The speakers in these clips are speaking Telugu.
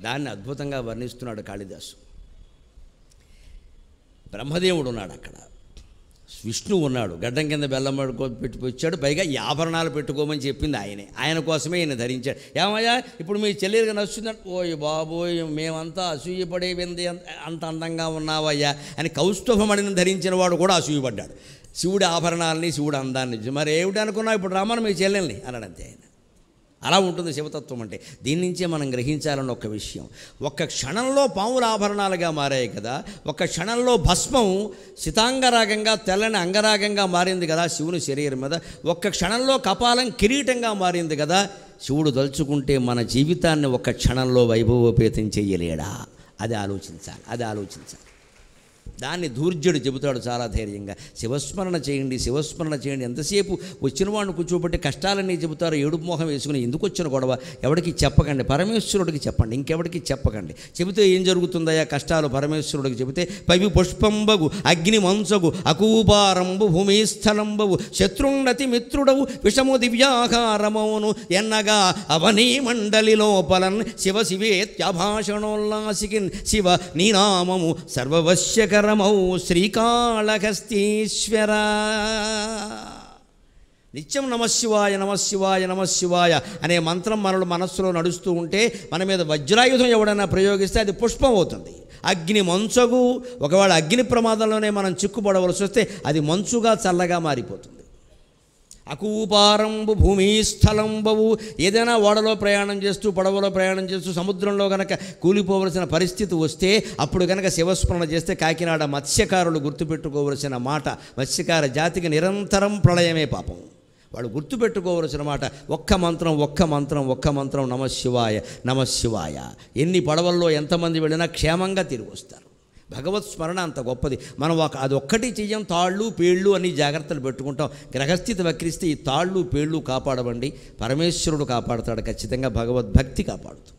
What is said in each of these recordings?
దాన్ని అద్భుతంగా వర్ణిస్తున్నాడు కాళిదాసు. బ్రహ్మదేవుడు ఉన్నాడు అక్కడ, విష్ణువు ఉన్నాడు, గడ్డం కింద బెల్లం పెట్టి వచ్చాడు, పైగా ఈ ఆభరణాలు పెట్టుకోమని చెప్పింది ఆయనే, ఆయన కోసమే ఈయన ధరించాడు. ఏమయ్యా ఇప్పుడు మీ చెల్లెలుగా నచ్చుతుందంటే, ఓయ్ బాబోయ్ మేమంతా అసూయపడేవింది, అంత అందంగా ఉన్నావయ్యా అని కౌస్తుభమణిని ధరించిన వాడు కూడా అసూయపడ్డాడు. శివుడి ఆభరణాలని, శివుడి అందాన్ని, మరి ఏమిటి అనుకున్నావు ఇప్పుడు రమ్మని మీ చెల్లెల్ని అన్నాడంతే ఆయన. అలా ఉంటుంది శివతత్వం అంటే. దీని నుంచే మనం గ్రహించాలన్న ఒక విషయం. ఒక్క క్షణంలో పాముల ఆభరణాలుగా మారాయి కదా, ఒక్క క్షణంలో భస్మం సితాంగరాగంగా తెల్లని అంగరాగంగా మారింది కదా శివుని శరీరం మీద, ఒక్క క్షణంలో కపాలం కిరీటంగా మారింది కదా. శివుడు తలుచుకుంటే మన జీవితాన్ని ఒక్క క్షణంలో వైభవోపేతం చెయ్యలేడా? అది ఆలోచించాలి. దాన్ని ధూర్జుడు చెబుతాడు చాలా ధైర్యంగా. శివస్మరణ చేయండి, శివస్మరణ చేయండి. ఎంతసేపు వచ్చిన వాడిని కూర్చోబెట్టి కష్టాలన్నీ చెబుతారు, ఏడుపు మొహం వేసుకుని ఎందుకు వచ్చిన గొడవ ఎవడికి చెప్పకండి, పరమేశ్వరుడికి చెప్పండి, ఇంకెవడికి చెప్పకండి. చెబితే ఏం జరుగుతుందయ్యా కష్టాలు? పరమేశ్వరుడికి చెబితే పవి పుష్పంబగు అగ్ని మంసగు అకూపారంబు భూమిస్థలంబవు శత్రున్నతి మిత్రుడవు విషము దివ్యాకారమౌను ఎన్నగా అవనీ మండలి లోపలన్ శివ శివేత్యభాషణోల్లాసికిన్ శివ నీనామము సర్వవశ్యకర శ్రీకాళహస్తీశ్వర. నిత్యం నమశివాయ నమశివాయ నమశివాయ అనే మంత్రం మనలో మనస్సులో నడుస్తూ ఉంటే మన మీద వజ్రాయుధం ఎవడైనా ప్రయోగిస్తే అది పుష్పం అవుతుంది. అగ్ని మంచుగు, ఒకవేళ అగ్ని ప్రమాదంలోనే మనం చిక్కుపడవలసి వస్తే అది మంచుగా చల్లగా మారిపోతుంది. అకూపారంబు భూమిస్థలంబవు, ఏదైనా ఓడలో ప్రయాణం చేస్తూ పడవలో ప్రయాణం చేస్తూ సముద్రంలో కనుక కూలిపోవలసిన పరిస్థితి వస్తే అప్పుడు కనుక శివస్మరణ చేస్తే కాకినాడ మత్స్యకారులు గుర్తుపెట్టుకోవలసిన మాట, మత్స్యకార జాతికి నిరంతరం ప్రళయమే పాపం. వాళ్ళు గుర్తుపెట్టుకోవలసిన మాట ఒక్క మంత్రం నమశివాయ నమశివాయ. ఎన్ని పడవల్లో ఎంతమంది వెళ్ళినా క్షేమంగా తిరిగి వస్తారు. భగవత్ స్మరణ అంత గొప్పది. మనం అది ఒక్కటి చెయ్యం, తాళ్ళు పేళ్ళు అని జాగ్రత్తలు పెట్టుకుంటాం. గ్రహస్థితి వక్రిస్తే ఈ తాళ్ళు పేళ్ళు కాపాడవండి, పరమేశ్వరుడు కాపాడుతాడు ఖచ్చితంగా, భగవద్భక్తి కాపాడుతుంది.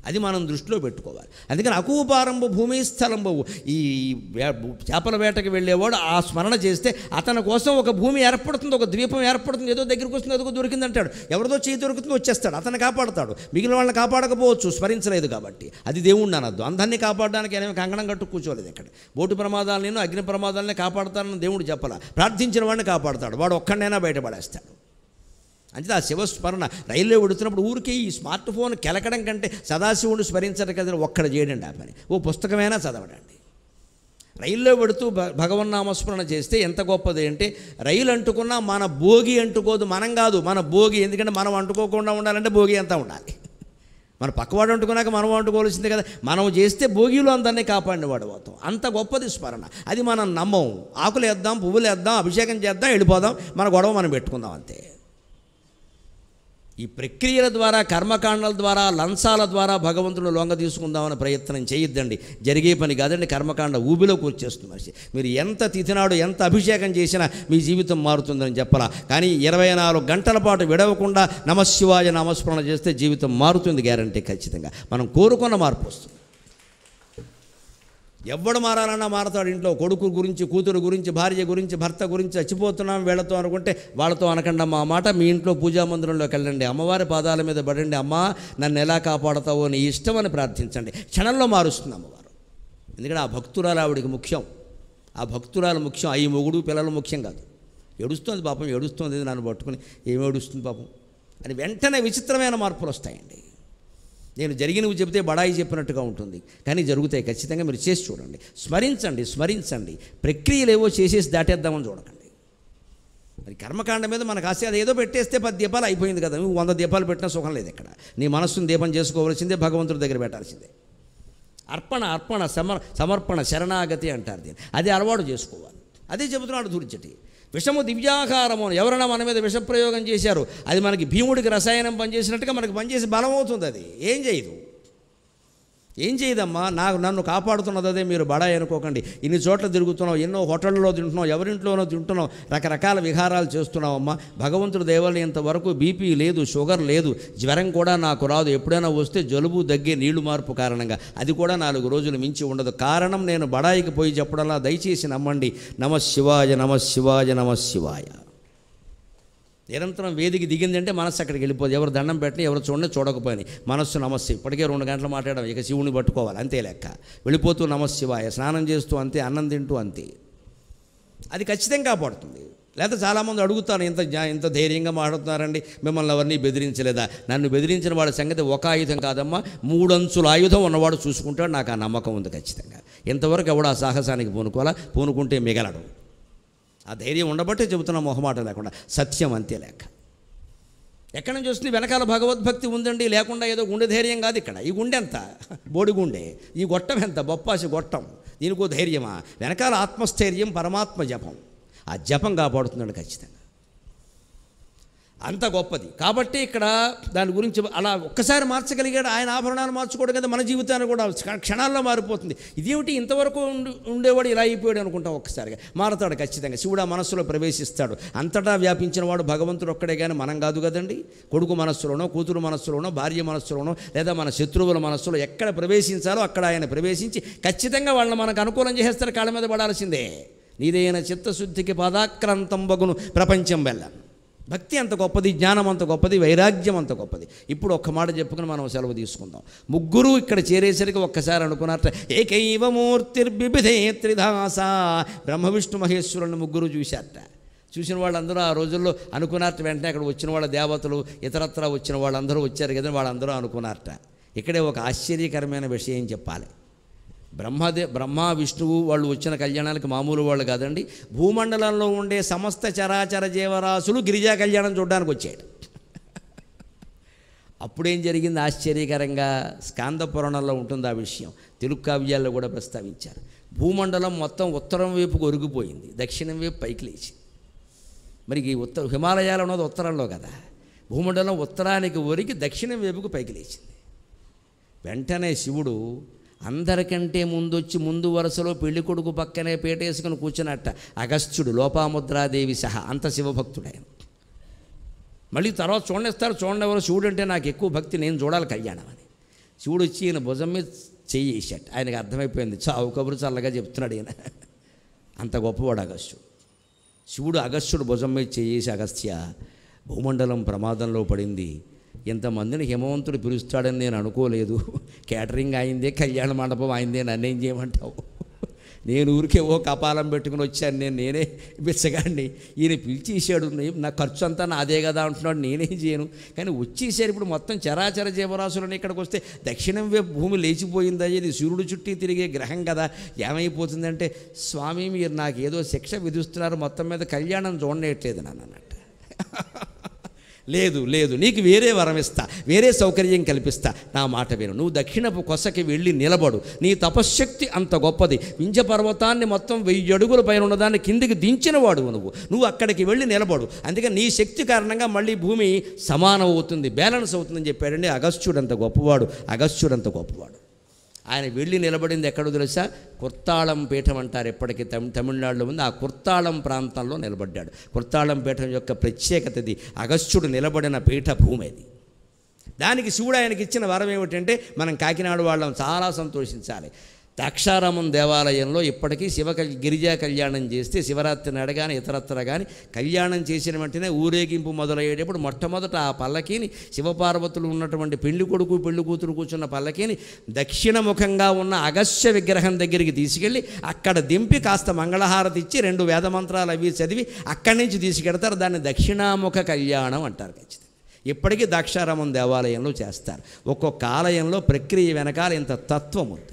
అది మనం దృష్టిలో పెట్టుకోవాలి. అందుకని అకూపారంబు భూమిస్థలంబవు, ఈ చేపల వేటకి వెళ్ళేవాడు ఆ స్మరణ చేస్తే అతని కోసం ఒక భూమి ఏర్పడుతుంది, ఒక ద్వీపం ఏర్పడుతుంది. ఏదో దగ్గరికి వస్తుంది, ఏదో దొరికింది అంటాడు, ఎవరిదో చేయి దొరుకుతుందో వచ్చేస్తాడు, అతను కాపాడుతాడు. మిగిలిన వాళ్ళని కాపాడకపోవచ్చు, స్మరించలేదు కాబట్టి. అది దేవుణ్ణి అనద్దు. అందరినీ కాపాడడానికి ఏమైనా కంకణం కట్టు కూర్చోలేదు ఇక్కడ. బోటు ప్రమాదాలను అగ్ని ప్రమాదాలని కాపాడుతానని దేవుడు చెప్పాల. ప్రార్థించిన వాడిని కాపాడుతాడు, వాడు ఒక్కడైనా బయటపడేస్తాడు. అంటే ఆ శివస్మరణ. రైల్లో వెడుతున్నప్పుడు ఊరికి ఈ స్మార్ట్ ఫోన్ కెలకడం కంటే సదాశివుడు స్మరించడం కదా ఒక్కడ చేయడండి ఆ పని. ఓ పుస్తకమైనా చదవడండి. రైల్లో వెడుతూ భగవన్నామస్మరణ చేస్తే ఎంత గొప్పది అంటే, రైలు అంటుకున్నా మన భోగి అంటుకోదు, మనం కాదు మన భోగి. ఎందుకంటే మనం అంటుకోకుండా ఉండాలంటే భోగి అంతా ఉండాలి. మన పక్కవాడు అంటుకున్నాక మనం అంటుకోవాల్సిందే కదా. మనం చేస్తే భోగిలో అందరినీ కాపాడిన వాడు అవుతాం. అంత గొప్పది స్మరణ. అది మనం నమ్మం. ఆకులు వేద్దాం, పువ్వులు వేద్దాం, అభిషేకం చేద్దాం, వెళ్ళిపోదాం, మన గొడవ మనం పెట్టుకుందాం అంతే. ఈ ప్రక్రియల ద్వారా, కర్మకాండాల ద్వారా, లంచాల ద్వారా భగవంతుడు లొంగ తీసుకుందామని ప్రయత్నం చేయొద్దండి. జరిగే పని కాదండి. కర్మకాండ ఊబిలో కూర్చేస్తుంది మనిషి. మీరు ఎంత తిథినాడు ఎంత అభిషేకం చేసినా మీ జీవితం మారుతుందని చెప్పాలా. కానీ 24 గంటల పాటు విడవకుండా నమశివాయ నామస్మరణ చేస్తే జీవితం మారుతుంది, గ్యారంటీ ఖచ్చితంగా. మనం కోరుకున్న మార్పు వస్తుంది. ఎవడు మారాలన్నా మారతాడు. ఇంట్లో కొడుకు గురించి, కూతురు గురించి, భార్య గురించి, భర్త గురించి చచ్చిపోతున్నాం వీళ్ళతో అనుకుంటే వాళ్ళతో అనకండి మా మాట. మీ ఇంట్లో పూజా మందిరంలోకి వెళ్ళండి, అమ్మవారి పాదాల మీద పడండి, అమ్మా నన్ను ఎలా కాపాడతావో నీ ఇష్టం అని ప్రార్థించండి. క్షణంలో మారుస్తుంది అమ్మవారు. ఎందుకంటే ఆ భక్తురాలు ఆవిడికి ముఖ్యం. ఆ భక్తురాలు ముఖ్యం, అయ్యి మొగుడు పిల్లలు ముఖ్యం కాదు. ఏడుస్తుంది పాపం, ఏడుస్తుంది నన్ను పట్టుకుని, ఏమి ఏడుస్తుంది పాపం అని వెంటనే విచిత్రమైన మార్పులు వస్తాయండి. నేను జరిగినవి చెబితే బడాయి చెప్పినట్టుగా ఉంటుంది, కానీ జరుగుతాయి ఖచ్చితంగా. మీరు చేసి చూడండి, స్మరించండి. ప్రక్రియలు ఏవో చేసేసి దాటేద్దామని చూడకండి. మరి కర్మకాండ మీద మనకు ఆశ, అది ఏదో పెట్టేస్తే 10 దీపాలు అయిపోయింది కదా. నువ్వు 100 దీపాలు పెట్టినా సుఖం లేదు ఇక్కడ. నీ మనస్సును దీపం చేసుకోవాల్సిందే, భగవంతుడి దగ్గర పెట్టాల్సిందే. అర్పణ సమర్పణ శరణాగతి అంటారు దీన్ని. అది అలవాటు చేసుకోవాలి. అదే చెబుతున్నాడు ధూర్జటి. విషము దివ్యాకారము. ఎవరైనా మన మీద విషప్రయోగం చేశారు, అది మనకి భీముడికి రసాయనం పనిచేసినట్టుగా మనకి పనిచేసి బలం అవుతుంది. అది ఏం చేయదమ్మా. నన్ను కాపాడుతున్నది అదే. మీరు బడాయి అనుకోకండి. ఇన్ని చోట్ల తిరుగుతున్నావు, ఎన్నో హోటళ్ళలో తింటున్నావు, ఎవరింట్లోనో తింటున్నావు, రకరకాల విహారాలు చేస్తున్నావమ్మా. భగవంతుడు దేవాలయం ఇంతవరకు బీపీ లేదు, షుగర్ లేదు, జ్వరం కూడా నాకు రాదు. ఎప్పుడైనా వస్తే జలుబు, దగ్గే, నీళ్లు మార్పు కారణంగా, అది కూడా 4 రోజులు మించి ఉండదు. కారణం నేను బడాయికి పోయి చెప్పడంలా దయచేసి నమ్మండి. నమశివాయ నమశివాయ నమశివాయ. నిరంతరం వేదికి దిగిందంటే మనస్సు అక్కడికి వెళ్ళిపోదు. ఎవరు దండం పెట్టినా ఎవరు చూడండి చూడకపోయినా మనస్సు నమస్తే. ఇప్పటికే 2 గంటలు మాట్లాడడం, ఇక శివుని పట్టుకోవాలి అంతే లెక్క. వెళ్ళిపోతూ నమశివాయ, స్నానం చేస్తూ అంతే, అన్నం తింటూ అంతే. అది ఖచ్చితంగా కాపాడుతుంది. లేకపోతే చాలామంది అడుగుతారు, ఇంత ధైర్యంగా మాట్లాడుతున్నారండి, మిమ్మల్ని ఎవరిని బెదిరించలేదా? నన్ను బెదిరించిన వాడి సంగతి ఒక ఆయుధం కాదమ్మా, 3 అంచుల ఆయుధం ఉన్నవాడు చూసుకుంటాడు. నాకు ఆ నమ్మకం ఉంది ఖచ్చితంగా. ఇంతవరకు ఎవడు ఆ సాహసానికి పూనుకుంటే మిగలడు. ఆ ధైర్యం ఉండబట్టే చెబుతున్నా మొహమాట లేకుండా, సత్యం అంతే లెక్క. ఎక్కడి నుంచి వస్తుంది? వెనకాల భగవద్భక్తి ఉందండి, లేకుండా ఏదో గుండె ధైర్యం కాదు ఇక్కడ. ఈ గుండె ఎంత బోడిగుండె, ఈ గొట్టం ఎంత బొప్పాసి గొట్టం, దీనికో ధైర్యమా? వెనకాల ఆత్మస్థైర్యం, పరమాత్మ జపం. ఆ జపం కాపాడుతున్నాడు ఖచ్చితంగా, అంత గొప్పది. కాబట్టి ఇక్కడ దాని గురించి అలా ఒక్కసారి మార్చగలిగాడు. ఆయన ఆభరణాలు మార్చుకోవడం కదా, మన జీవితాన్ని కూడా క్షణాల్లో మారిపోతుంది. ఇదేమిటి ఇంతవరకు ఉండేవాడు ఇలా అయిపోయాడు అనుకుంటాం, ఒక్కసారిగా మారతాడు ఖచ్చితంగా. శివుడు ఆ మనస్సులో ప్రవేశిస్తాడు. అంతటా వ్యాపించిన వాడు భగవంతుడు ఒక్కడే కానీ మనం కాదు కదండి. కొడుకు మనస్సులోనో, కూతురు మనస్సులోనో, భార్య మనస్సులోనో, లేదా మన శత్రువుల మనస్సులో ఎక్కడ ప్రవేశించాలో అక్కడ ఆయన ప్రవేశించి ఖచ్చితంగా వాళ్ళని మనకు అనుకూలం చేసేస్తారు. కాళ్ళ మీద పడాల్సిందే. నీదైన చిత్తశుద్ధికి పాదాక్రాంతం బగును ప్రపంచం వెళ్ళ. భక్తి అంత గొప్పది, జ్ఞానం అంత గొప్పది, వైరాగ్యం అంత గొప్పది. ఇప్పుడు ఒక్క మాట చెప్పుకుని మనం సెలవు తీసుకుందాం. ముగ్గురు ఇక్కడ చేరేసరికి ఒక్కసారి అనుకున్నట్ట, ఏకైవ మూర్తిర్బిభిధే త్రిధాస. బ్రహ్మ విష్ణు మహేశ్వరులను ముగ్గురు చూశారట. చూసిన వాళ్ళందరూ ఆ రోజుల్లో అనుకున్నారట. వెంటనే అక్కడ వచ్చిన వాళ్ళ దేవతలు, ఇతరత్రా వచ్చిన వాళ్ళందరూ వచ్చారు కదా, వాళ్ళందరూ అనుకున్నారట. ఇక్కడే ఒక ఆశ్చర్యకరమైన విషయం చెప్పాలి. బ్రహ్మ విష్ణువు వాళ్ళు వచ్చిన కళ్యాణానికి మామూలు వాళ్ళు కాదండి. భూమండలంలో ఉండే సమస్త చరాచర జీవరాశులు గిరిజా కళ్యాణం చూడడానికి వచ్చాడు. అప్పుడేం జరిగింది ఆశ్చర్యకరంగా? స్కాంద పురాణంలో ఉంటుంది ఆ విషయం, తెలుగు కావ్యాల్లో కూడా ప్రస్తావించారు. భూమండలం మొత్తం ఉత్తరం వైపుకు ఒరిగిపోయింది, దక్షిణం వైపు పైకి లేచి. మరి ఈ హిమాలయాలు ఉన్నది ఉత్తరంలో కదా, భూమండలం ఉత్తరానికి ఒరిగి దక్షిణం వైపుకు పైకి లేచింది. వెంటనే శివుడు అందరికంటే ముందు వరుసలో పెళ్లి కొడుకు పక్కనే పేటేసుకుని కూర్చున్నట్ట అగస్త్యుడు, లోపాముద్రాదేవి సహా. అంత శివభక్తుడు ఆయన. మళ్ళీ తర్వాత చూడండి ఎవరో శివుడు అంటే నాకు ఎక్కువ భక్తి, నేను చూడాలి కళ్యాణం అని. శివుడు వచ్చి ఈయన భుజం మీద చెయ్యేసాడు. ఆయనకు అర్థమైపోయింది, చావు కబురు చల్లగా చెప్తున్నాడు ఈయన. అంత గొప్పవాడు అగస్త్యుడు. శివుడు అగస్త్యుడు భుజం మీద చెయ్యేసి, అగస్త్య భూమండలం ప్రమాదంలో పడింది, ఇంతమందిని హిమవంతుడు పిలుస్తాడని నేను అనుకోలేదు. క్యాటరింగ్ అయిందే, కళ్యాణ మండపం అయిందే, నన్నేం చేయమంటావు? నేను ఊరికే ఓ కపాలం పెట్టుకుని వచ్చాను, నేనే బిచ్చగాడిని. ఈయన పిలిచేసాడు, నా ఖర్చు అంతా నాదే కదా అంటున్నాడు, నేనేం చేయను. కానీ వచ్చేసారు ఇప్పుడు మొత్తం చరాచర జీవరాశులని. ఇక్కడికి వస్తే దక్షిణం వైపు భూమి లేచిపోయిందా, ఇది సూర్యుడు చుట్టూ తిరిగే గ్రహం కదా, ఏమైపోతుందంటే, స్వామి మీరు నాకు ఏదో శిక్ష విధిస్తున్నారు, మొత్తం మీద కళ్యాణం చూడనేట్లేదు నన్ను అన్నట్టు. లేదు నీకు వేరే వరం ఇస్తా, వేరే సౌకర్యం కల్పిస్తా, నా మాట విను. నువ్వు దక్షిణపు కొసకి వెళ్ళి నిలబడు. నీ తపశ్శక్తి అంత గొప్పది. వింజ పర్వతాన్ని మొత్తం 1000 అడుగుల పైన ఉన్నదాన్ని కిందికి దించినవాడు నువ్వు అక్కడికి వెళ్ళి నిలబడు. అందుకని నీ శక్తి కారణంగా మళ్ళీ భూమి సమానం అవుతుంది, బ్యాలెన్స్ అవుతుందని చెప్పాడండి. అగస్త్యుడంత గొప్పవాడు. ఆయన వెళ్ళి నిలబడింది ఎక్కడో తెలుసా? కుర్తాళం పీఠం అంటారు, ఎప్పటికీ తమిళనాడులో ఉంది. ఆ కుర్తాళం ప్రాంతంలో నిలబడ్డాడు. కుర్తాళం పీఠం యొక్క ప్రత్యేకతది, అగస్త్యుడు నిలబడిన పీఠ భూమి అది. దానికి శివుడు ఆయనకి ఇచ్చిన వరం ఏమిటంటే, మనం కాకినాడ వాళ్ళం చాలా సంతోషించాలి. ద్రాక్షారామం దేవాలయంలో ఇప్పటికీ గిరిజా కళ్యాణం చేస్తే, శివరాత్రి నాడు కానీ ఇతరత్ర కానీ కళ్యాణం చేసిన వెంటనే ఊరేగింపు మొదలయ్యేటప్పుడు మొట్టమొదట ఆ పల్లకీని, శివపార్వతులు ఉన్నటువంటి పెళ్లి కొడుకు పెళ్లి కూతురు కూర్చున్న పల్లకీని దక్షిణముఖంగా ఉన్న అగస్త్య విగ్రహం దగ్గరికి తీసుకెళ్ళి అక్కడ దింపి కాస్త మంగళహారతి ఇచ్చి 2 వేదమంత్రాలు అవి చదివి అక్కడి నుంచి తీసుకెడతారు. దాన్ని దక్షిణాముఖ కళ్యాణం అంటారు. ఖచ్చితంగా ఇప్పటికీ ద్రాక్షారామం దేవాలయంలో చేస్తారు. ఒక్కొక్క ఆలయంలో ప్రక్రియ వెనకాల ఇంత తత్వం ఉంది.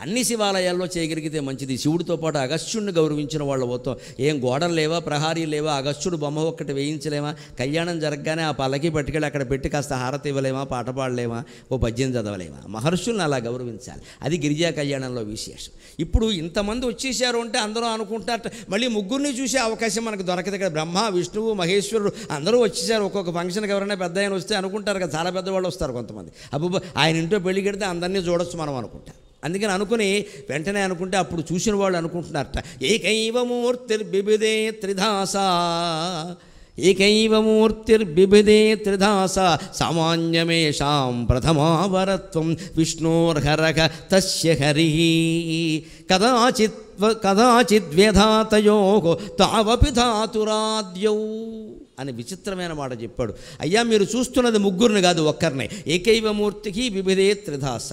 అన్ని శివాలయాల్లో చేయగలిగితే మంచిది. శివుడితో పాటు అగస్త్యుడిని గౌరవించిన వాళ్ళు పోతాం. ఏం గోడలు లేవా, ప్రహారీ లేవా, అగస్త్యుడు బొమ్మ ఒక్కటి వేయించలేమా? కళ్యాణం జరగగానే ఆ పల్లకి పట్టుకెళ్ళి అక్కడ పెట్టి కాస్త హారతి ఇవ్వలేమా, పాట పాడలేమా, ఓ పద్యం చదవలేమా? మహర్షుల్ని అలా గౌరవించాలి. అది గిరిజా కళ్యాణంలో విశేషం. ఇప్పుడు ఇంతమంది వచ్చేసారు అంటే అందరూ అనుకుంటారు, మళ్ళీ ముగ్గురిని చూసే అవకాశం మనకు దొరకదు కదా. బ్రహ్మ విష్ణువు మహేశ్వరుడు అందరూ వచ్చేసారు. ఒక్కొక్క ఫంక్షన్కి ఎవరైనా పెద్ద ఆయన వస్తే అనుకుంటారు కదా, చాలా పెద్దవాళ్ళు వస్తారు కొంతమంది. అబ్బో ఆయన ఇంట్లో పెళ్లి కడితే అందరినీ చూడొచ్చు మనం అనుకుంటారు. అందుకని అనుకుని వెంటనే అనుకుంటే అప్పుడు చూసిన వాళ్ళు అనుకుంటున్నారట, ఏకైవ మూర్తిర్బిభిదే త్రిధాస సామాన్యమేషాం ప్రథమావరత్వం విష్ణోర్హరక తస్య హరి కదాచిత్ కదాచిద్వ్యధాతయో తావపి ధాతురాద్యౌ అని విచిత్రమైన మాట చెప్పాడు. అయ్యా మీరు చూస్తున్నది ముగ్గురిని కాదు, ఒక్కరినే. ఏకైవ మూర్తికి వివిధే త్రిధాస.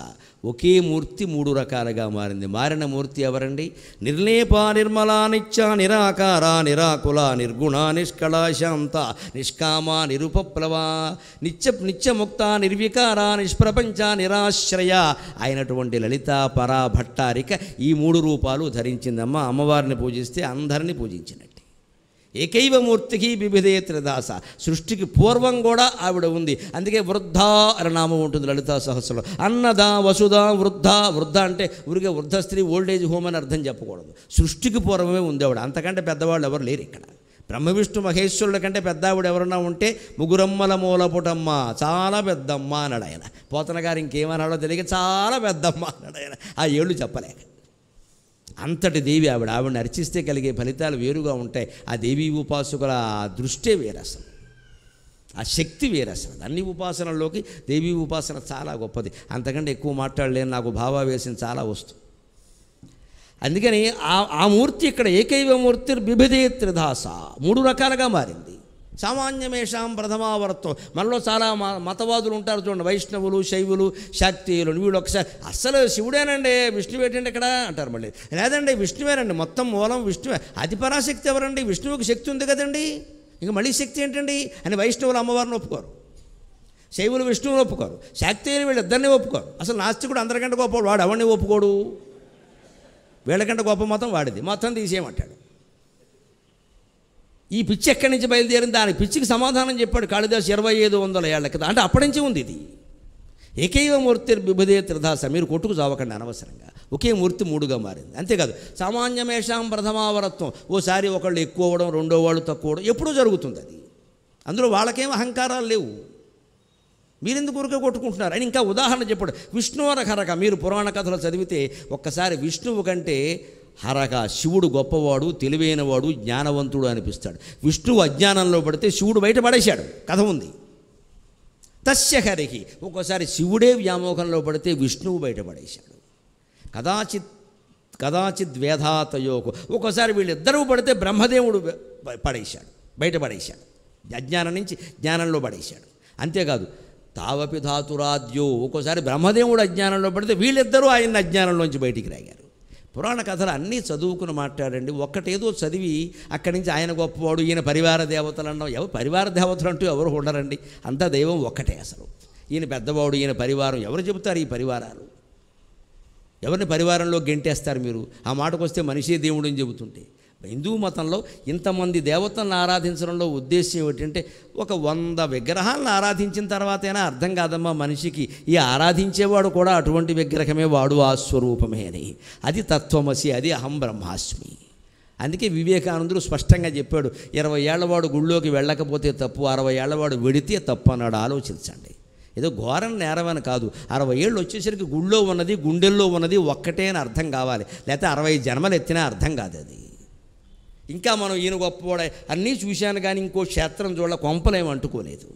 ఒకే మూర్తి మూడు రకాలుగా మారింది. మారిన మూర్తి ఎవరండి? నిర్లేప నిర్మలా నిత్య నిరాకార నిరాకుల నిర్గుణ నిష్కళ శాంత నిష్కామ నిరుపప్లవ నిత్యముక్త నిర్వికార నిష్ప్రపంచ నిరాశ్రయ అయినటువంటి లలిత పరా భట్టారిక ఈ మూడు రూపాలు ధరించిందమ్మ. అమ్మవారిని పూజిస్తే అందరినీ పూజించినట్టు. ఏకైవ మూర్తికి వివిధే త్రిదాస. సృష్టికి పూర్వం కూడా ఆవిడ ఉంది. అందుకే వృద్ధ అనే నామం ఉంటుంది లలితా సహస్రంలో. అన్నద వసుధ వృద్ధ. వృద్ధ అంటే ఊరికే వృద్ధ స్త్రీ, ఓల్డేజ్ హోమ్ అని అర్థం చెప్పకూడదు. సృష్టికి పూర్వమే ఉంది ఆవిడ. అంతకంటే పెద్దవాళ్ళు ఎవరు లేరు ఇక్కడ. బ్రహ్మ విష్ణు మహేశ్వరుల కంటే పెద్ద ఆవిడ ఎవరన్నా ఉంటే ముగురమ్మల మూలపుటమ్మ, చాలా పెద్దమ్మ అన్నాడు ఆయన. పోతన గారు ఇంకేమన్నాడో తెలియక చాలా పెద్దమ్మ అన్నాడు ఆయన. ఆ ఏళ్ళు చెప్పలేక. అంతటి దేవి ఆవిడ. ఆవిడని అర్చిస్తే కలిగే ఫలితాలు వేరుగా ఉంటాయి. ఆ దేవీ ఉపాసకుల దృష్టే వేరు అసలు, ఆ శక్తి వేరు అసలు. అన్ని ఉపాసనల్లోకి దేవీ ఉపాసన చాలా గొప్పది. అంతకంటే ఎక్కువ మాట్లాడలేను, నాకు భావావేశం చాలా వస్తుంది. అందుకని ఆ మూర్తి ఇక్కడ ఏకైవ మూర్తి బిభిదే త్రిధాస, మూడు రకాలుగా మారింది. సామాన్యమేషాం ప్రథమావర్తం. మనలో చాలా మతవాదులు ఉంటారు చూడండి, వైష్ణవులు, శైవులు, శాక్తీయులు. వీళ్ళు ఒకసారి అస్సలు శివుడేనండి, విష్ణువు ఏంటంటే ఇక్కడ అంటారు. మళ్ళీ లేదండి విష్ణువేనండి, మొత్తం మూలం విష్ణువే. అతి పరాశక్తి ఎవరండి? విష్ణువుకి శక్తి ఉంది కదండి, ఇంక మళ్ళీ శక్తి ఏంటండి అని వైష్ణవులు అమ్మవారిని ఒప్పుకోరు, శైవులు విష్ణువుని ఒప్పుకోరు, శాక్తీయులు వీళ్ళిద్దరినీ ఒప్పుకోరు. అసలు నాస్తికుడు అందరికంటే గొప్పవాడు వాడు, ఎవరిని ఒప్పుకోడు. వీళ్ళకంటే గొప్ప మతం వాడిది, మొత్తం తీసేయమంటాడు. ఈ పిచ్చి ఎక్కడి నుంచి బయలుదేరింది? దానికి పిచ్చికి సమాధానం చెప్పాడు కాళిదాసు 2500 ఏళ్ల క్రితం. అంటే అప్పటి నుంచి ఉంది ఇది. ఏకైవ మూర్తి బిభదే త్రిధాస. మీరు కొట్టుకు చావకండి అనవసరంగా. ఒకే మూర్తి మూడుగా మారింది. అంతేకాదు సామాన్యమేషాం ప్రథమావరత్వం. ఓసారి ఒకళ్ళు ఎక్కువ అవ్వడం, రెండో వాళ్ళు తక్కువ అవ్వడం ఎప్పుడూ జరుగుతుంది. అది అందులో వాళ్ళకేం అహంకారాలు లేవు. మీరెందుకు ఊరికే కొట్టుకుంటున్నారు అని ఇంకా ఉదాహరణ చెప్పాడు. విష్ణువరహరక. మీరు పురాణ కథలు చదివితే ఒక్కసారి విష్ణువు కంటే హరక శివుడు గొప్పవాడు, తెలివైనవాడు, జ్ఞానవంతుడు అనిపిస్తాడు. విష్ణువు అజ్ఞానంలో పడితే శివుడు బయట పడేశాడు, కథ ఉంది. తస్య హరికి. ఒక్కోసారి శివుడే వ్యామోహంలో పడితే విష్ణువు బయటపడేశాడు. కదాచిత్ వేధాతయోకు. ఒక్కోసారి వీళ్ళిద్దరూ పడితే బ్రహ్మదేవుడు పడేశాడు, బయటపడేశాడు. అజ్ఞానం నుంచి జ్ఞానంలో పడేశాడు. అంతేకాదు తావపి ధాతురాద్యో. ఒక్కోసారి బ్రహ్మదేవుడు అజ్ఞానంలో పడితే వీళ్ళిద్దరూ ఆయన అజ్ఞానంలోంచి బయటికి రాగారు. పురాణ కథలు అన్నీ చదువుకుని మాట్లాడండి. ఒక్కటేదో చదివి అక్కడి నుంచి ఆయన గొప్పవాడు, ఈయన పరివార దేవతలు అన్నాం. ఎవరు పరివార దేవతలు అంటూ ఎవరు ఉండరండి, అంతా దైవం ఒక్కటే అసలు. ఈయన పెద్దవాడు, ఈయన పరివారం. ఎవరు చెబుతారు ఈ పరివారాలు? ఎవరిని పరివారంలో గెంటేస్తారు మీరు? ఆ మాటకు వస్తే మనిషే దేవుడు అని చెబుతుంటే. హిందూ మతంలో ఇంతమంది దేవతలను ఆరాధించడంలో ఉద్దేశం ఏమిటంటే, ఒక 100 విగ్రహాలను ఆరాధించిన తర్వాతైనా అర్థం కాదమ్మా మనిషికి, ఈ ఆరాధించేవాడు కూడా అటువంటి విగ్రహమే, వాడు ఆ స్వరూపమే అని. అది తత్వమసి, అది అహం బ్రహ్మాస్మి. అందుకే వివేకానందుడు స్పష్టంగా చెప్పాడు, 20 ఏళ్లవాడు గుళ్ళోకి వెళ్ళకపోతే తప్పు, 60 ఏళ్లవాడు వెడితే తప్పు అన్నాడు. ఆలోచించండి. ఏదో ఘోరం నేరమని కాదు. 60 ఏళ్ళు వచ్చేసరికి గుళ్ళో ఉన్నది గుండెల్లో ఉన్నది ఒక్కటే అని అర్థం కావాలి. లేకపోతే 60 జన్మలు ఎత్తినా అర్థం కాదు అది. ఇంకా మనం ఈయన గొప్పవాడ అన్నీ చూశాను కానీ ఇంకో క్షేత్రం చూడాల, కొంపలేం అంటుకోలేదు.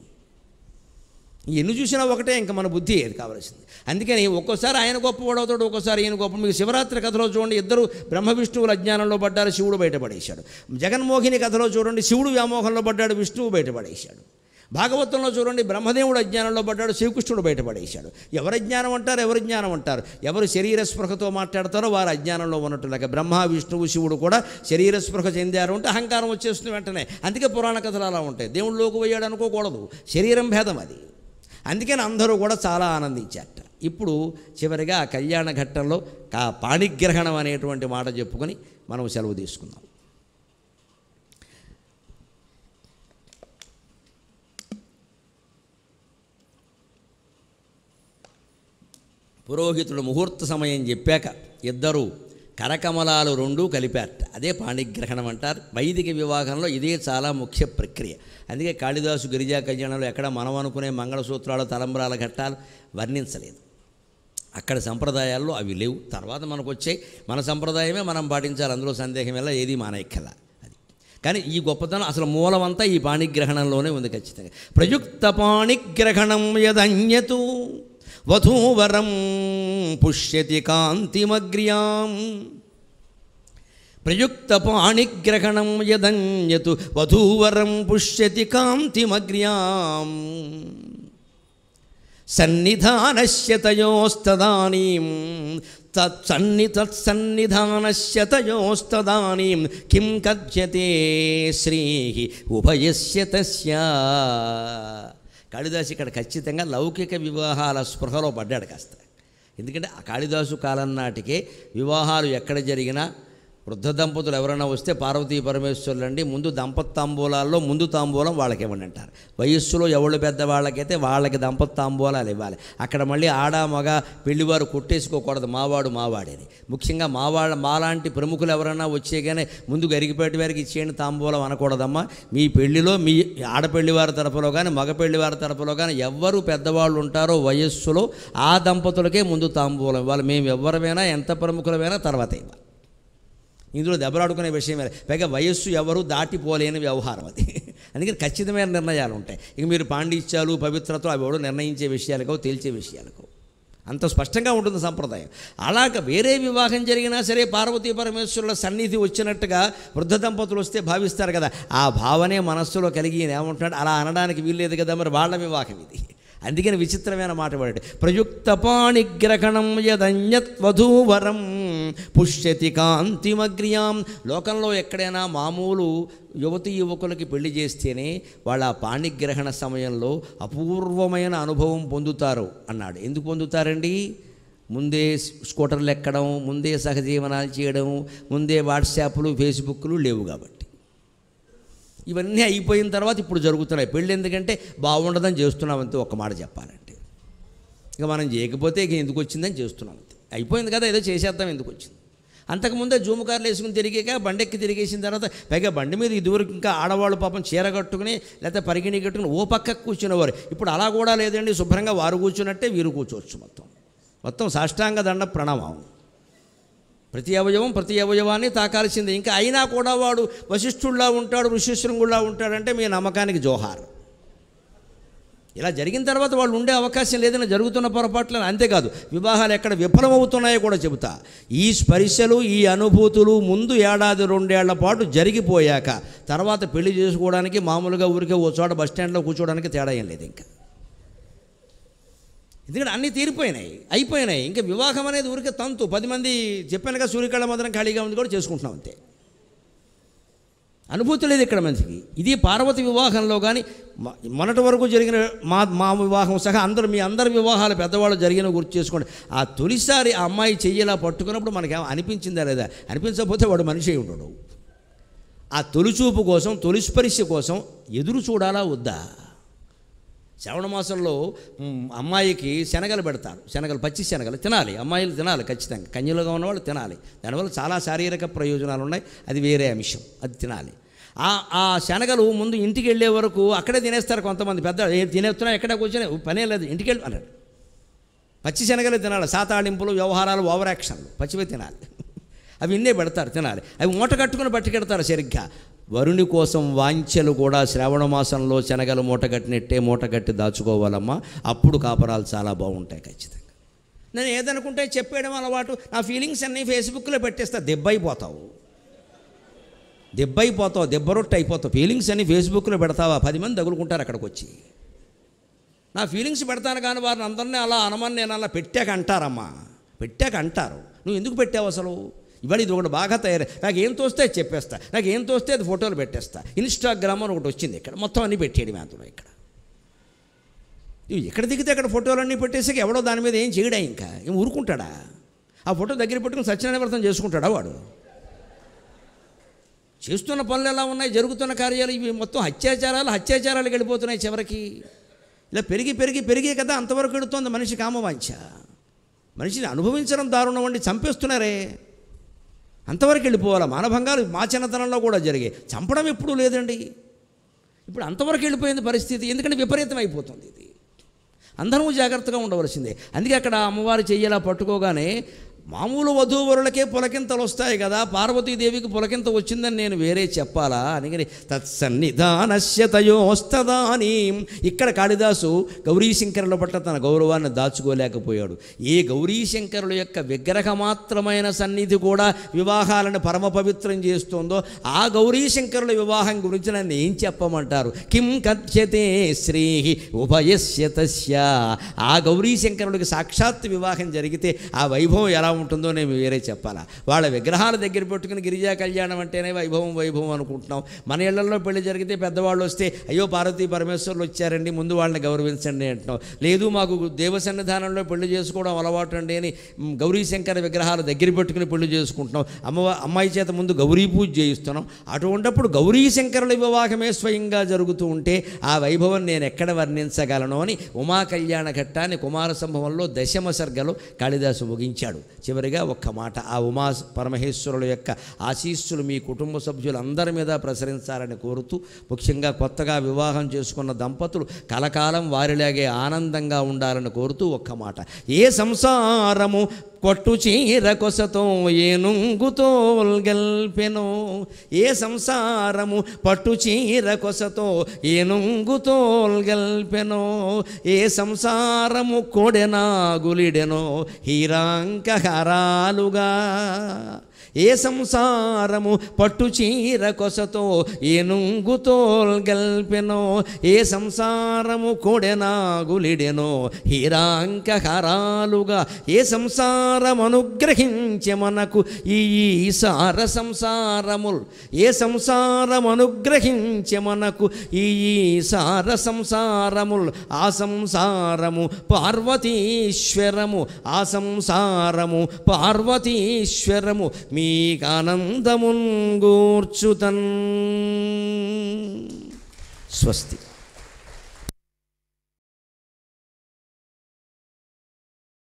ఎన్ని చూసినా ఒకటే, ఇంకా మన బుద్ధి ఏది కావాల్సింది. అందుకని ఒక్కోసారి ఆయన గొప్పవాడవుతాడు, ఒక్కోసారి ఈయన గొప్ప. మీకు శివరాత్రి కథలో చూడండి, ఇద్దరు బ్రహ్మ విష్ణువుల అజ్ఞానంలో పడ్డారు, శివుడు బయటపడేశాడు. జగన్మోహిని కథలో చూడండి, శివుడు వ్యామోహంలో పడ్డాడు, విష్ణువు బయటపడేశాడు. భాగవతంలో చూడండి, బ్రహ్మదేవుడు అజ్ఞానంలో పడ్డాడు, శ్రీకృష్ణుడు బయటపడేశాడు. ఎవరు జ్ఞానం అంటారు, ఎవరు జ్ఞానం అంటారు? ఎవరు శరీర స్పృహతో మాట్లాడతారో వారు అజ్ఞానంలో ఉన్నట్టులాగా బ్రహ్మ విష్ణువు శివుడు కూడా శరీర స్పృహ చెందారు అంటే అహంకారం వచ్చేస్తుంది వెంటనే. అందుకే పురాణ కథలు అలా ఉంటాయి. దేవుళ్ళలోకి పోయాడు అనుకోకూడదు, శరీరం భేదం అది. అందుకని అందరూ కూడా చాలా ఆనందించారట. ఇప్పుడు చివరిగా ఆ కళ్యాణ ఘట్టంలో పాణిగ్రహణం అనేటువంటి మాట చెప్పుకొని మనం సెలవు తీసుకుందాం. పురోహితుడు ముహూర్త సమయం చెప్పాక ఇద్దరు కరకమలాలు 2 కలిపారట. అదే పాణిగ్రహణం అంటారు. వైదిక వివాహంలో ఇదే చాలా ముఖ్య ప్రక్రియ. అందుకే కాళిదాసు గిరిజా కళ్యాణంలో ఎక్కడ మనం అనుకునే మంగళసూత్రాలు, తలంబ్రాల ఘట్టాలు వర్ణించలేదు. అక్కడ సంప్రదాయాల్లో అవి లేవు. తర్వాత మనకు వచ్చే మన సంప్రదాయమే మనం పాటించాలి, అందులో సందేహం వల్ల ఏది మానేక్కల. అది కానీ ఈ గొప్పతనం అసలు మూలమంతా ఈ పాణిగ్రహణంలోనే ఉంది ఖచ్చితంగా. ప్రయుక్త పాణిగ్రహణం యదన్యతు వధూవరం పుష్యతి కాంతిమగ్ర్యాం. ప్రయుక్త పాణిగ్రహణం యదన్యతు వధూవరం పుష్యతి కాంతిమగ్ర్యాం సన్నిధానస్య తయోస్తదానీం తత్సన్నిధానస్య తయోస్తదానీం కిం కథ్యతే శ్రీః ఉభయస్య తస్య. కాళిదాసు ఇక్కడ ఖచ్చితంగా లౌకిక వివాహాల స్పృహలో పడ్డాడు కాస్త. ఎందుకంటే ఆ కాళిదాసు కాలం నాటికే వివాహాలు ఎక్కడ జరిగినా వృద్ధ దంపతులు ఎవరైనా వస్తే పార్వతీ పరమేశ్వరులు అండి ముందు తాంబూలాల్లో ముందు తాంబూలం వాళ్ళకి ఇవ్వండి అంటారు. వయస్సులో ఎవరు పెద్దవాళ్ళకైతే వాళ్ళకి తాంబూలాలు ఇవ్వాలి. అక్కడ మళ్ళీ ఆడ మగ పెళ్లివారు కొట్టేసుకోకూడదు, మావాడు మావాడని. ముఖ్యంగా మాలాంటి ప్రముఖులు ఎవరైనా వచ్చేగానే ముందు గరిగిపేట వారికి ఇచ్చేయండి తాంబూలం అనకూడదమ్మా. మీ పెళ్లిలో మీ ఆడపెళ్లివారి తరపులో కానీ మగ పెళ్లివారి తరపులో కానీ ఎవరు పెద్దవాళ్ళు ఉంటారో వయస్సులో ఆ దంపతులకే ముందు తాంబూలం ఇవ్వాలి. మేము ఎవరమైనా ఎంత ప్రముఖులమైనా తర్వాత ఇవ్వాలి. ఇందులో దెబ్బలాడుకునే విషయమే. పైగా వయస్సు ఎవరు దాటిపోలేని వ్యవహారం అది. అందుకని ఖచ్చితమైన నిర్ణయాలు ఉంటాయి. ఇక మీరు పాండిత్యాలు పవిత్రతో అవి ఎవడో నిర్ణయించే విషయాలకో తేల్చే విషయాలకో అంత స్పష్టంగా ఉంటుంది సంప్రదాయం. అలాగ వేరే వివాహం జరిగినా సరే పార్వతీ పరమేశ్వరుల సన్నిధి వచ్చినట్టుగా వృద్ధ దంపతులు వస్తే భావిస్తారు కదా. ఆ భావనే మనస్సులో కలిగి ఏమంటున్నాడు, అలా అనడానికి వీల్లేదు కదా, మరి వాళ్ళ వివాహం ఇది. అందుకని విచిత్రమైన మాట పడాడు. ప్రయుక్త పాణిగ్రహణం యదన్యత్వధూవరం పుష్యతి కాంతిమగ్ర్యాం. లోకంలో ఎక్కడైనా మామూలు యువతి యువకులకి పెళ్లి చేస్తేనే వాళ్ళ పాణిగ్రహణ సమయంలో అపూర్వమైన అనుభవం పొందుతారు అన్నాడు. ఎందుకు పొందుతారండి? ముందే స్కూటర్లు ఎక్కడం, ముందే సహజీవనాలు చేయడం, ముందే వాట్సాప్లు ఫేస్బుక్లు లేవు కాబట్టి. ఇవన్నీ అయిపోయిన తర్వాత ఇప్పుడు జరుగుతున్నాయి పెళ్ళి. ఎందుకంటే బాగుండదని చేస్తున్నామంతే, ఒక్క మాట చెప్పాలంటే. ఇక మనం చేయకపోతే ఇక ఎందుకు వచ్చిందని చేస్తున్నామంతే. అయిపోయింది కదా, ఏదో చేసేద్దాం, ఎందుకు వచ్చింది. అంతకుముందే జూము కార్లు వేసుకుని తిరిగాక బండెక్కి తిరిగేసిన తర్వాత పైగా బండి మీద ఇదివరకు ఇంకా ఆడవాళ్ళు పాపం చీర కట్టుకుని లేకపోతే పరిగిణి కట్టుకుని ఓ పక్కకు కూర్చునేవారు. ఇప్పుడు అలా కూడా లేదండి, శుభ్రంగా వారు కూర్చున్నట్టే వీరు కూర్చోవచ్చు. మొత్తం సాష్టాంగ దండ ప్రణామం. ప్రతి అవయవాన్ని తాకాల్సిందే. ఇంకా అయినా కూడా వాడు వశిష్ఠుల్లా ఉంటాడు, ఋషిశృంగుల్లా ఉంటాడంటే మీ నమ్మకానికి జోహార్. ఇలా జరిగిన తర్వాత వాళ్ళు ఉండే అవకాశం లేదని జరుగుతున్న పొరపాట్లను. అంతేకాదు వివాహాలు ఎక్కడ విఫలమవుతున్నాయో కూడా చెబుతా. ఈ స్పర్శలు ఈ అనుభూతులు ముందు ఏడాది 2 ఏళ్ల పాటు జరిగిపోయాక తర్వాత పెళ్లి చేసుకోవడానికి మామూలుగా ఊరికే ఓ చోట బస్టాండ్లో కూర్చోవడానికి తేడా ఏం లేదు. ఇంకా ఎందుకంటే అన్నీ తీరిపోయినాయి, అయిపోయినాయి. ఇంకా వివాహం అనేది ఊరికే తంతు. 10 మంది చెప్పానుగా సూర్యకళ మాత్రం ఖాళీగా ఉంది కూడా చేసుకుంటున్నాం అంతే. అనుభూతి లేదు ఇక్కడ మనిషికి. ఇది పార్వతి వివాహంలో కానీ మొన్నటి వరకు జరిగిన మా వివాహం సహా మీ అందరి వివాహాలు పెద్దవాళ్ళు జరిగిన గుర్తు చేసుకోండి. ఆ తొలిసారి ఆ అమ్మాయి చెయ్యేలా పట్టుకున్నప్పుడు మనకి అనిపించిందా లేదా? అనిపించకపోతే వాడు మనిషి ఉండడు. ఆ తొలిచూపు కోసం, తొలిస్పర్శ కోసం ఎదురు చూడాలా వద్దా? శ్రావణ మాసంలో అమ్మాయికి శనగలు పెడతారు. పచ్చి శనగలు తినాలి, అమ్మాయిలు తినాలి ఖచ్చితంగా. కన్యలుగా ఉన్నవాళ్ళు తినాలి. దానివల్ల చాలా శారీరక ప్రయోజనాలు ఉన్నాయి, అది వేరే అంశం, అది తినాలి. ఆ శనగలు ముందు ఇంటికి వెళ్ళే వరకు అక్కడే తినేస్తారు కొంతమంది. పెద్ద తినేస్తున్నా ఎక్కడ కూర్చొని పనే లేదు, ఇంటికి వెళ్ళి అన్నాడు. పచ్చి శనగలు తినాలి. సాతాళింపులు, వ్యవహారాలు, ఓవర్ యాక్షన్లు పచ్చివే తినాలి. అవి ఇన్నే పెడతారు, తినాలి. అవి మూట కట్టుకుని పట్టుకెడతారు సరిగ్గా. వరుని కోసం వాంఛలు కూడా శ్రావణ మాసంలో శనగలు మూటగట్టినట్టే మూటగట్టి దాచుకోవాలమ్మా. అప్పుడు కాపరాలు చాలా బాగుంటాయి ఖచ్చితంగా. నేను ఏదనుకుంటే చెప్పేయడం అలవాటు. నా ఫీలింగ్స్ అన్నీ ఫేస్బుక్లో పెట్టేస్తా. దెబ్బైపోతావు, దెబ్బరొట్టు అయిపోతావు. ఫీలింగ్స్ అన్నీ ఫేస్బుక్లో పెడతావా? 10 మంది తగులుకుంటారు అక్కడికి వచ్చి. నా ఫీలింగ్స్ పెడతాను కానీ వారిని అందరినీ అలా అనమని నేను అలా పెట్టాక అంటారమ్మా. పెట్టాక అంటారు. నువ్వు ఎందుకు పెట్టావు అసలు? ఇవాళ ఇది ఒకటి బాగా తయారై నాకు ఏం తోస్తే అది చెప్పేస్తా, నాకు ఏం తోస్తే అది ఫోటోలు పెట్టేస్తా. ఇన్స్టాగ్రామ్ అని ఒకటి వచ్చింది, ఇక్కడ మొత్తం అన్నీ పెట్టేయడం అందులో. ఇక్కడ ఎక్కడ దిగితే అక్కడ ఫోటోలన్నీ పెట్టేసాక ఎవడో దాని మీద ఏం చేయడా? ఇంకా ఏం ఊరుకుంటాడా? ఆ ఫోటో దగ్గర పెట్టుకుని సత్యనారాయణ వ్రతం చేసుకుంటాడా వాడు? చేస్తున్న పనులు ఎలా ఉన్నాయి, జరుగుతున్న కార్యాలు ఇవి మొత్తం హత్యాచారాలకు వెళ్ళిపోతున్నాయి చివరికి. ఇలా పెరిగి కదా అంతవరకు వెళుతోంది మనిషి కామవాంఛ. మనిషిని అనుభవించడం దారుణం అండి, చంపేస్తున్నారే. అంతవరకు వెళ్ళిపోవాలి. మానభంగాలు మా చిన్నతనంలో కూడా జరిగాయి, చంపడం ఎప్పుడూ లేదండి. ఇప్పుడు అంతవరకు వెళ్ళిపోయింది పరిస్థితి. ఎందుకంటే విపరీతం అయిపోతుంది ఇది. అందరూ జాగ్రత్తగా ఉండవలసిందే. అందుకే అక్కడ అమ్మవారు చెయ్యేలా పట్టుకోగానే మామూలు వధూవరులకే పులకింతలు వస్తాయి కదా, పార్వతీదేవికి పులకింత వచ్చిందని నేను వేరే చెప్పాలా అని తత్సన్నిధానస్య తయోస్తదాని. ఇక్కడ కాళిదాసు గౌరీశంకరుల పట్ల తన గౌరవాన్ని దాచుకోలేకపోయాడు. ఏ గౌరీశంకరుల యొక్క విగ్రహమాత్రమైన సన్నిధి కూడా వివాహాలను పరమ పవిత్రం చేస్తుందో ఆ గౌరీశంకరుల వివాహం గురించి నన్ను ఏం చెప్పమంటారు? కిం కథ్యతే శ్రీ ఉభయస్య తస్య. ఆ గౌరీశంకరుడికి సాక్షాత్ వివాహం జరిగితే ఆ వైభవం ఎలా ఉంటుందో నేను వేరే చెప్పాలా? వాళ్ళ విగ్రహాల దగ్గర పెట్టుకుని గిరిజా కళ్యాణం అంటేనే వైభవం అనుకుంటున్నాం. మన ఇళ్లలో పెళ్లి జరిగితే పెద్దవాళ్ళు వస్తే అయ్యో పార్వతీ పరమేశ్వరులు వచ్చారండి ముందు వాళ్ళని గౌరవించండి అంటున్నాం. లేదు మాకు దేవసన్నిధానంలో పెళ్లి చేసుకోవడం అలవాటు అండి అని గౌరీశంకర విగ్రహాల దగ్గర పెట్టుకుని పెళ్లి చేసుకుంటున్నాం. అమ్మాయి చేత ముందు గౌరీ పూజ చేయిస్తున్నాం. అటువంటిప్పుడు గౌరీశంకరుల వివాహమే స్వయంగా జరుగుతూ ఉంటే ఆ వైభవం నేను ఎక్కడ వర్ణించగలను అని ఉమా కళ్యాణ ఘట్టాన్ని కుమార సంభవంలో దశమ సర్గలో కాళిదాసు ముగించాడు. చివరిగా ఒక్క మాట, ఆ ఉమా పరమేశ్వరుల యొక్క ఆశీస్సులు మీ కుటుంబ సభ్యులందరి మీద ప్రసరించాలని కోరుతూ, ముఖ్యంగా కొత్తగా వివాహం చేసుకున్న దంపతులు కలకాలం వారిలాగే ఆనందంగా ఉండాలని కోరుతూ ఒక్క మాట. ఏ సంసారము కొట్టు చీర కొసతో ఏనుంగుతో గెల్పెనో, ఏ సంసారము పట్టు చీర కొసతో ఏనుంగుతో గెల్పెనో, ఏ సంసారము కొడెనా గులిడెనో హీరాంకహరాలుగా. ఏ సంసారము పట్టు చీర కొసతో ఏనుంగుతో గల్పెనో, ఏ సంసారము కొడెనాగులిడెనో హీరాంకహరాలుగా. ఏ సంసారం అనుగ్రహించే మనకు ఈ సార సంసారముల్, ఏ సంసారం అనుగ్రహించే మనకు ఈ సార సంసారముల్. ఆ సంసారము పార్వతీశ్వరము, ఆ సంసారము పార్వతీశ్వరము మీకానందమున్ గూర్చుతన్. స్వస్తి.